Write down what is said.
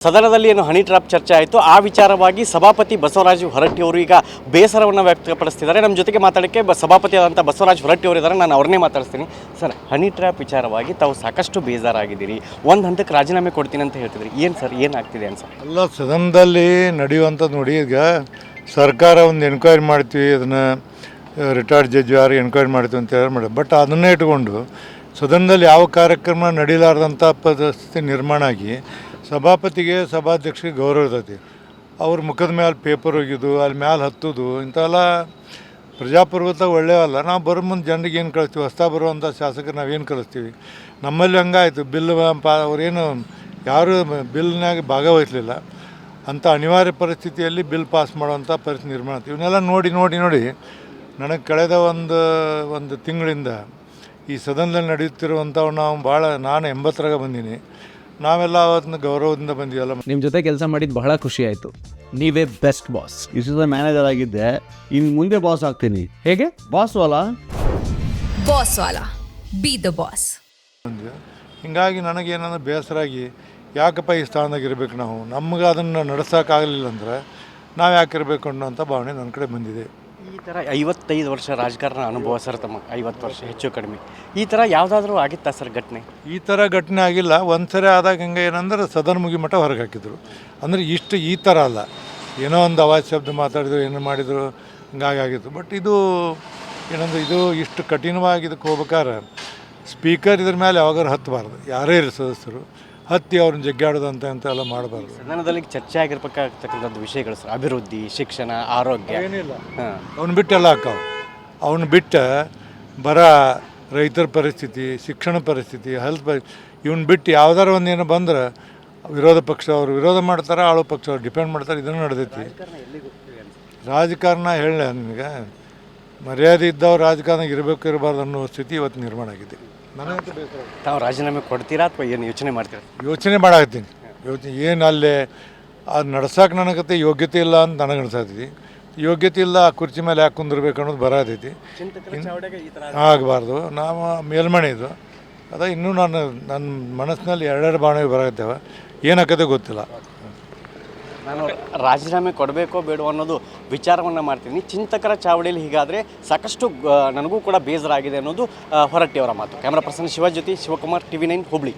ಸದನದಲ್ಲಿ ಏನು honey trap ಚರ್ಚೆ ಆಯಿತು ಆ ವಿಚಾರವಾಗಿ ಸಭಾಪತಿ ಬಸವರಾಜ ಹೊರಟ್ಟಿ ಅವರು ಈಗ ಬೇಸರವನ್ನು ವ್ಯಕ್ತಪಡಿಸ್ತಿದ್ದಾರೆ. ನಮ್ಮ ಜೊತೆಗೆ ಮಾತಾಡೋಕ್ಕೆ ಸಭಾಪತಿ ಆದಂಥ ಬಸವರಾಜ ಹೊರಟ್ಟಿ ಅವರು ಇದ್ದಾರೆ. ನಾನು ಅವ್ರನ್ನೇ ಮಾತಾಡ್ತೀನಿ. ಸರ್, ಹನಿ ಟ್ರಾಪ್ ವಿಚಾರವಾಗಿ ತಾವು ಸಾಕಷ್ಟು ಬೇಜಾರಾಗಿದ್ದೀರಿ, ಒಂದು ಹಂತಕ್ಕೆ ರಾಜೀನಾಮೆ ಕೊಡ್ತೀನಿ ಅಂತ ಹೇಳ್ತಿದ್ರಿ. ಏನು ಸರ್, ಏನಾಗ್ತಿದೆ ಅನ್ಸರ್? ಅಲ್ಲ, ಸದನದಲ್ಲಿ ನಡೆಯುವಂಥದ್ದು ನೋಡಿ. ಈಗ ಸರ್ಕಾರ ಒಂದು ಎನ್ಕ್ವೈರಿ ಮಾಡ್ತೀವಿ, ಅದನ್ನು ರಿಟೈರ್ಡ್ ಜಡ್ಜ್ ಯಾರು ಎನ್ಕ್ವೈರಿ ಮಾಡ್ತೀವಿ ಅಂತ ಹೇಳಿ ಮಾಡಿ, ಬಟ್ ಅದನ್ನೇ ಇಟ್ಕೊಂಡು ಸದನದಲ್ಲಿ ಯಾವ ಕಾರ್ಯಕ್ರಮ ನಡೀಲಾರ್ದಂಥ ಪರಿಸ್ಥಿತಿ ನಿರ್ಮಾಣ ಆಗಿ ಸಭಾಪತಿಗೆ ಸಭಾಧ್ಯಕ್ಷರಿಗೆ ಗೌರವ ಇರ್ತೈತಿ. ಅವ್ರ ಮುಖದ ಮೇಲೆ ಪೇಪರ್ ಹೋಗಿದ್ದು, ಅಲ್ಲಿ ಮ್ಯಾಲೆ ಹತ್ತೋದು, ಇಂಥವೆಲ್ಲ ಪ್ರಜಾಪ್ರಭುತ್ವ ಒಳ್ಳೆಯವಲ್ಲ. ನಾವು ಬರೋ ಮುಂದೆ ಜನರಿಗೆ ಏನು ಕಳಿಸ್ತೀವಿ, ಹೊಸ್ತಾ ಬರುವಂಥ ಶಾಸಕರು ನಾವೇನು ಕಳಿಸ್ತೀವಿ. ನಮ್ಮಲ್ಲಿ ಹಂಗಾಯಿತು. ಬಿಲ್ ಅವರೇನು ಯಾರೂ ಬಿಲ್ನಾಗ ಭಾಗವಹಿಸಲಿಲ್ಲ. ಅಂಥ ಅನಿವಾರ್ಯ ಪರಿಸ್ಥಿತಿಯಲ್ಲಿ ಬಿಲ್ ಪಾಸ್ ಮಾಡುವಂಥ ಪರಿಸ್ಥಿತಿ ನಿರ್ಮಾಣ ಆಗ್ತೀವಿ. ಇವನ್ನೆಲ್ಲ ನೋಡಿ ನನಗೆ ಕಳೆದ ಒಂದು ತಿಂಗಳಿಂದ ಈ ಸದನದಲ್ಲಿ ನಡೆಯುತ್ತಿರುವಂಥವು ನಾನು 80ರಾಗ ಬಂದೀನಿ. ನಾವೆಲ್ಲ ಅವತ್ತನ್ನ ಗೌರವದಿಂದ ಬಂದೀವಲ್ಲ. ನಿಮ್ಮ ಜೊತೆ ಕೆಲಸ ಮಾಡಿದ್ದು ಬಹಳ ಖುಷಿ ಆಯಿತು. ನೀವೇ ಬೆಸ್ಟ್ ಬಾಸ್. ಇಷ್ಟು ಮ್ಯಾನೇಜರ್ ಆಗಿದ್ದೆ, ಇನ್ನು ಮುಂದೆ ಬಾಸ್ ಆಗ್ತೀನಿ. ಹೇಗೆ? Boss Vala B the boss. ಹೀಗಾಗಿ ನನಗೇನಂದ್ರೆ ಬೇಸರಾಗಿ, ಯಾಕಪ್ಪ ಈ ಸ್ಥಾನದಾಗ ಇರಬೇಕು ನಾವು, ನಮ್ಗೆ ಅದನ್ನು ನಡೆಸೋಕ್ಕಾಗಲಿಲ್ಲ ಅಂದರೆ ನಾವು ಯಾಕಿರಬೇಕು ಅನ್ನೋಂಥ ಭಾವನೆ ನನ್ನ ಕಡೆ ಬಂದಿದೆ. ಈ ಥರ 55 ವರ್ಷ ರಾಜಕಾರಣ ಅನುಭವ ಸರ್, ತಮ್ಮ 50 ವರ್ಷ ಹೆಚ್ಚು ಕಡಿಮೆ. ಈ ಥರ ಯಾವುದಾದ್ರೂ ಆಗಿತ್ತಾ ಸರ್ ಘಟನೆ? ಈ ಥರ ಘಟನೆ ಆಗಿಲ್ಲ. ಒಂದು ಸರಿ ಆದಾಗ ಹಿಂಗೆ ಏನಂದ್ರೆ ಸದನ ಮುಗಿಮಠ ಹೊರಗೆ ಹಾಕಿದ್ರು. ಅಂದರೆ ಈ ಥರ ಅಲ್ಲ, ಏನೋ ಒಂದು ಅವಾಜ್ ಶಬ್ದ ಮಾತಾಡಿದ್ರು, ಏನೋ ಮಾಡಿದರು, ಹಿಂಗಾಗಿತ್ತು. ಬಟ್ ಇದು ಏನಂದ್ರೆ ಇದು ಇಷ್ಟು ಕಠಿಣವಾಗಿ ಇದಕ್ಕೆ ಹೋಗ್ಬೇಕಾದ್ರೆ ಸ್ಪೀಕರ್ ಇದ್ರ ಮೇಲೆ ಯಾವಾಗಾರು ಹತ್ತಬಾರ್ದು. ಯಾರೇ ಇರಲಿ ಸದಸ್ಯರು ಹತ್ತಿ ಅವ್ರನ್ನ ಜಗ್ಗಾಡೋದಂತ ಎಲ್ಲ ಮಾಡಬಾರ್ದು. ಸದನದಲ್ಲಿ ಚರ್ಚೆ ಆಗಿರ್ಬೇಕಾಗ್ತಕ್ಕಂಥದ್ದು ವಿಷಯಗಳು ಸರ್, ಅಭಿವೃದ್ಧಿ, ಶಿಕ್ಷಣ, ಆರೋಗ್ಯ ಏನಿಲ್ಲ. ಅವ್ನು ಬಿಟ್ಟು ಎಲ್ಲ ಹಾಕಾವು. ಅವ್ನು ಬಿಟ್ಟು ಬರ, ರೈತರ ಪರಿಸ್ಥಿತಿ, ಶಿಕ್ಷಣ ಪರಿಸ್ಥಿತಿ, ಹೆಲ್ತ್ ಇವ್ನು ಬಿಟ್ಟು ಯಾವ್ದಾರು ಒಂದು ಏನೋ ಬಂದ್ರೆ ವಿರೋಧ ಪಕ್ಷ ಅವರು ವಿರೋಧ ಮಾಡ್ತಾರೆ, ಆಳೋ ಪಕ್ಷ ಅವ್ರು ಡಿಪೆಂಡ್ ಮಾಡ್ತಾರೆ. ಇದನ್ನು ನಡೆದೈತಿ. ರಾಜಕಾರಣ ಹೇಳ ನಿನಗೆ, ಮರ್ಯಾದೆ ಇದ್ದವ್ರು ರಾಜಕಾರಣ ಇರಬೇಕು ಇರಬಾರ್ದು ಅನ್ನೋ ಸ್ಥಿತಿ ಇವತ್ತು ನಿರ್ಮಾಣ ಆಗಿದೆ. ನನಗಂತೂ ಬೇಸರ. ತಾವು ರಾಜೀನಾಮೆ ಕೊಡ್ತೀರಾ ಅಥವಾ ಏನು ಯೋಚನೆ ಮಾಡ್ತೀರಾ? ಯೋಚನೆ ಮಾಡಾಕತ್ತೀನಿ. ಏನು ಅಲ್ಲೇ ಅದು ನಡ್ಸೋಕೆ ನನಗತ್ತೆ ಯೋಗ್ಯತೆ ಇಲ್ಲ ಅಂತ ನನಗೆ ಅನ್ಸತ್ತೈತಿ. ಯೋಗ್ಯತೆ ಇಲ್ಲ, ಆ ಕುರ್ಚಿ ಮೇಲೆ ಯಾಕೆ ಕುಂದಿರ್ಬೇಕು ಅನ್ನೋದು ಬರತೈತಿ. ಆಗಬಾರ್ದು. ನಾವು ಮೇಲ್ಮನೆ ಇದು ಅದ ಇನ್ನೂ ನನ್ನ ಮನಸ್ಸಿನಲ್ಲಿ ಎರಡೆರಡು ಭಾವನೆ ಬರತ್ತೇವೆ. ಏನಾಗತ್ತೆ ಗೊತ್ತಿಲ್ಲ. ನಾನು ರಾಜೀನಾಮೆ ಕೊಡಬೇಕೋ ಬೇಡೋ ಅನ್ನೋದು ವಿಚಾರವನ್ನು ಮಾಡ್ತೀನಿ. ಚಿಂತಕರ ಚಾವಡಿಯಲ್ಲಿ ಹೀಗಾದರೆ ಸಾಕಷ್ಟು ನನಗೂ ಕೂಡ ಬೇಜಾರಾಗಿದೆ ಅನ್ನೋದು ಹೊರಟ್ಟಿಯವರ ಮಾತು. ಕ್ಯಾಮ್ರಾ ಪರ್ಸನ್ ಶಿವ ಜೊತೆ ಶಿವಕುಮಾರ್, TV9 ಹುಬ್ಳಿ.